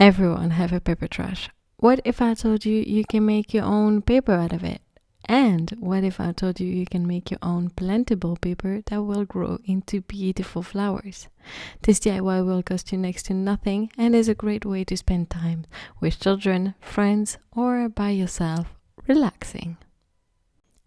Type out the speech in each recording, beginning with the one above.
Everyone have a paper trash. What if I told you you can make your own paper out of it? And what if I told you you can make your own plantable paper that will grow into beautiful flowers? This DIY will cost you next to nothing and is a great way to spend time with children, friends, or by yourself, relaxing.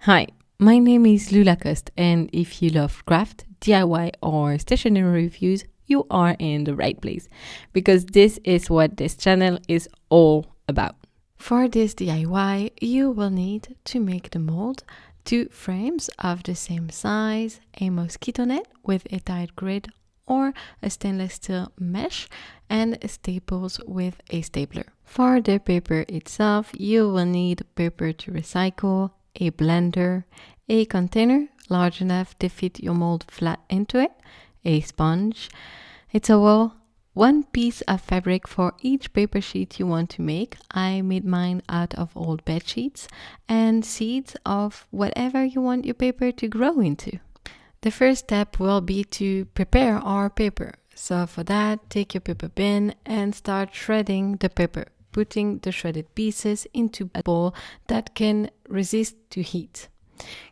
Hi, my name is Lula Cost, and if you love craft, DIY, or stationery reviews, you are in the right place, because this is what this channel is all about. For this DIY, you will need to make the mold, 2 frames of the same size, a mosquito net with a tight grid or a stainless steel mesh, and staples with a stapler. For the paper itself, you will need paper to recycle, a blender, a container large enough to fit your mold flat into it, a sponge, a towel, 1 piece of fabric for each paper sheet you want to make. I made mine out of old bed sheets, and seeds of whatever you want your paper to grow into. The first step will be to prepare our paper. So for that, take your paper bin and start shredding the paper, putting the shredded pieces into a bowl that can resist to heat.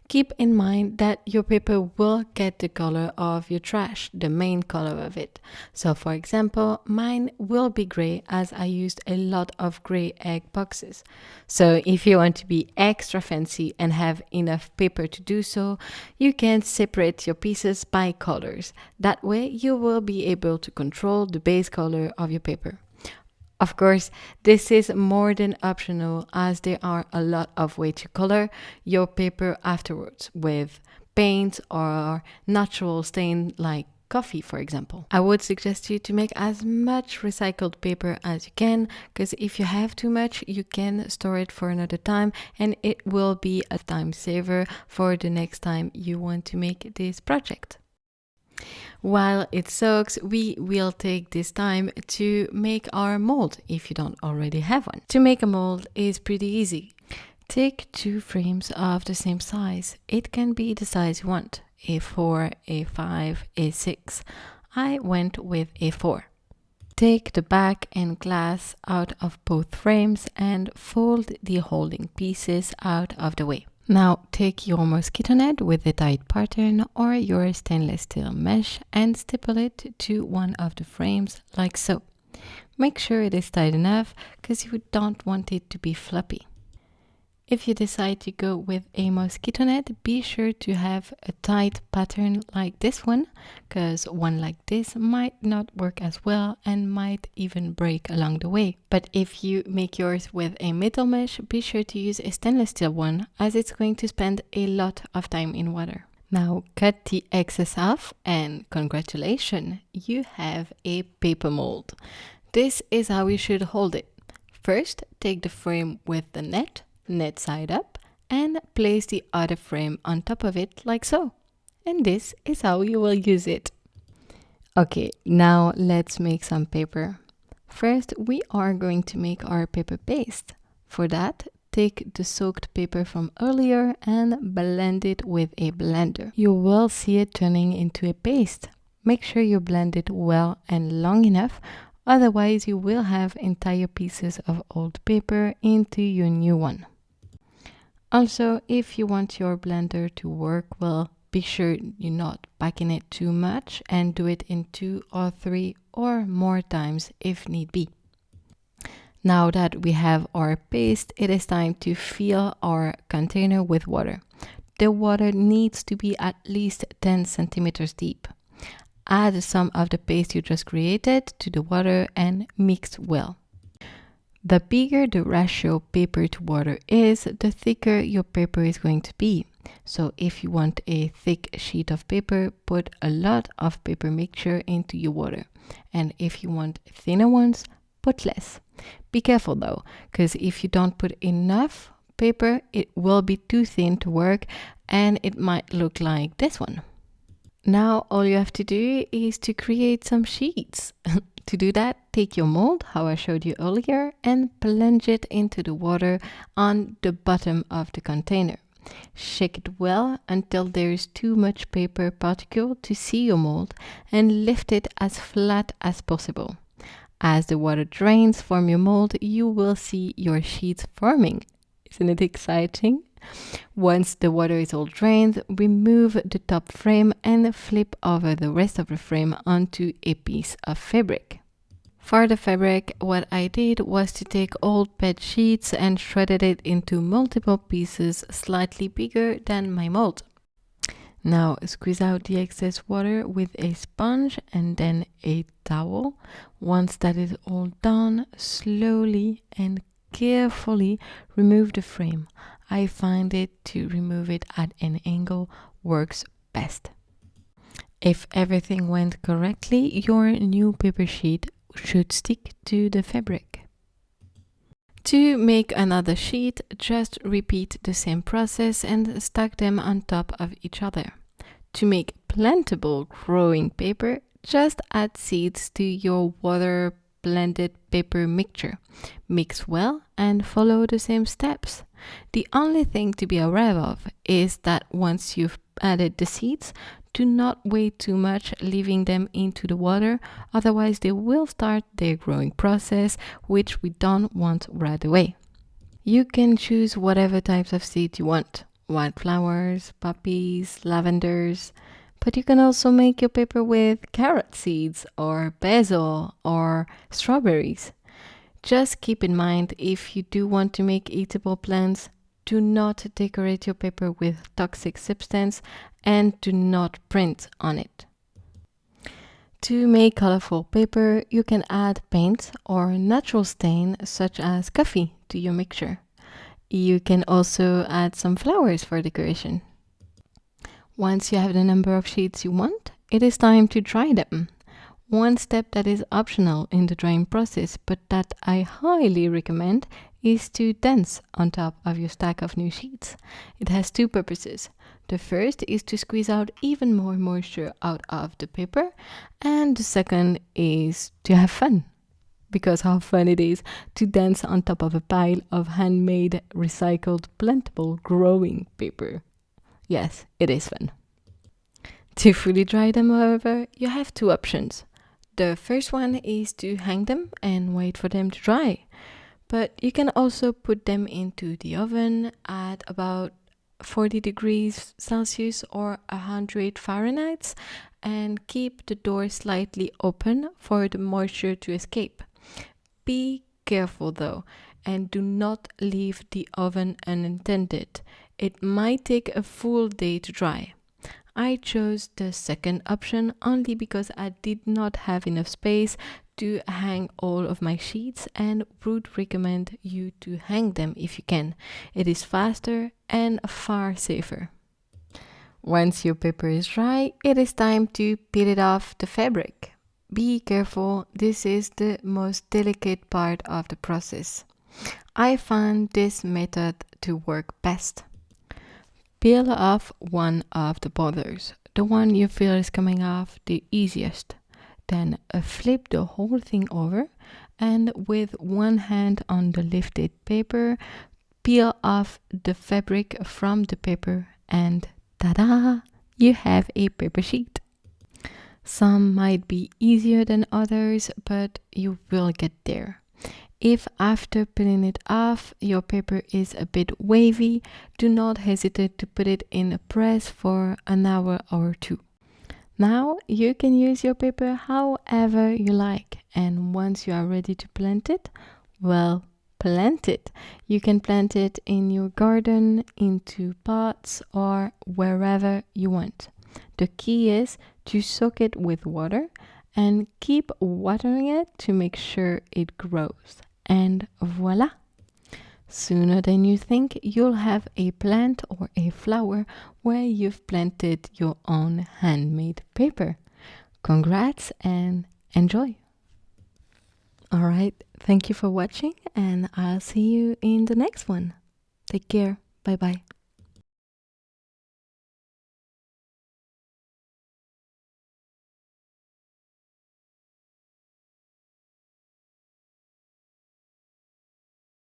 Keep in mind that your paper will get the color of your trash, the main color of it. So for example, mine will be gray as I used a lot of gray egg boxes. So if you want to be extra fancy and have enough paper to do so, you can separate your pieces by colors. That way you will be able to control the base color of your paper. Of course, this is more than optional, as there are a lot of ways to color your paper afterwards with paint or natural stain like coffee, for example. I would suggest you to make as much recycled paper as you can, because if you have too much, you can store it for another time and it will be a time saver for the next time you want to make this project. While it soaks, we will take this time to make our mold if you don't already have one. To make a mold is pretty easy. Take 2 frames of the same size. It can be the size you want, A4, A5, A6. I went with A4. Take the back and glass out of both frames and fold the holding pieces out of the way. Now take your mosquito net with a tight pattern or your stainless steel mesh and staple it to one of the frames like so. Make sure it is tight enough, because you don't want it to be floppy. If you decide to go with a mosquito net, be sure to have a tight pattern like this one, because one like this might not work as well and might even break along the way. But if you make yours with a metal mesh, be sure to use a stainless steel one, as it's going to spend a lot of time in water. Now cut the excess off and congratulations, you have a paper mold. This is how you should hold it. First, take the frame with the net side up, and place the other frame on top of it like so. And this is how you will use it. Okay, now let's make some paper. First, we are going to make our paper paste. For that, take the soaked paper from earlier and blend it with a blender. You will see it turning into a paste. Make sure you blend it well and long enough, otherwise you will have entire pieces of old paper into your new one. Also, if you want your blender to work well, be sure you're not packing it too much and do it in 2 or 3 or more times if need be. Now that we have our paste, it is time to fill our container with water. The water needs to be at least 10 centimeters deep. Add some of the paste you just created to the water and mix well. The bigger the ratio paper to water is, the thicker your paper is going to be. So if you want a thick sheet of paper, put a lot of paper mixture into your water. And if you want thinner ones, put less. Be careful though, because if you don't put enough paper, it will be too thin to work and it might look like this one. Now all you have to do is to create some sheets. To do that, take your mold, how I showed you earlier, and plunge it into the water on the bottom of the container. Shake it well until there is too much paper particle to see your mold, and lift it as flat as possible. As the water drains from your mold, you will see your sheets forming. Isn't it exciting? Once the water is all drained, remove the top frame and flip over the rest of the frame onto a piece of fabric. For the fabric, what I did was to take old bed sheets and shredded it into multiple pieces slightly bigger than my mold. Now squeeze out the excess water with a sponge and then a towel. Once that is all done, slowly and carefully remove the frame. I find it to remove it at an angle works best. If everything went correctly, your new paper sheet should stick to the fabric. To make another sheet, just repeat the same process and stack them on top of each other. To make plantable growing paper, just add seeds to your water blended paper mixture. Mix well and follow the same steps. The only thing to be aware of is that once you've added the seeds, do not wait too much leaving them into the water, otherwise they will start their growing process, which we don't want right away. You can choose whatever types of seeds you want, wildflowers, poppies, lavenders, but you can also make your paper with carrot seeds or basil or strawberries. Just keep in mind, if you do want to make eatable plants, do not decorate your paper with toxic substance and do not print on it. To make colorful paper, you can add paint or natural stain such as coffee to your mixture. You can also add some flowers for decoration. Once you have the number of sheets you want, it is time to dry them. One step that is optional in the drying process, but that I highly recommend, is to dance on top of your stack of new sheets. It has two purposes. The first is to squeeze out even more moisture out of the paper, and the second is to have fun. Because how fun it is to dance on top of a pile of handmade, recycled, plantable, growing paper. Yes, it is fun. To fully dry them, however, you have two options. The first one is to hang them and wait for them to dry. But you can also put them into the oven at about 40 degrees Celsius or 100 Fahrenheit and keep the door slightly open for the moisture to escape. Be careful though, and do not leave the oven unattended. It might take a full day to dry. I chose the second option only because I did not have enough space to hang all of my sheets and would recommend you to hang them if you can. It is faster and far safer. Once your paper is dry, it is time to peel it off the fabric. Be careful, this is the most delicate part of the process. I found this method to work best. Peel off one of the borders, the one you feel is coming off the easiest. Then flip the whole thing over and with one hand on the lifted paper, peel off the fabric from the paper and ta-da! You have a paper sheet. Some might be easier than others, but you will get there. If after peeling it off, your paper is a bit wavy, do not hesitate to put it in a press for an hour or two. Now you can use your paper however you like, and once you are ready to plant it, well, plant it. You can plant it in your garden, into pots, or wherever you want. The key is to soak it with water and keep watering it to make sure it grows. And voila! Sooner than you think, you'll have a plant or a flower where you've planted your own handmade paper. Congrats and enjoy! Alright, thank you for watching and I'll see you in the next one. Take care. Bye bye.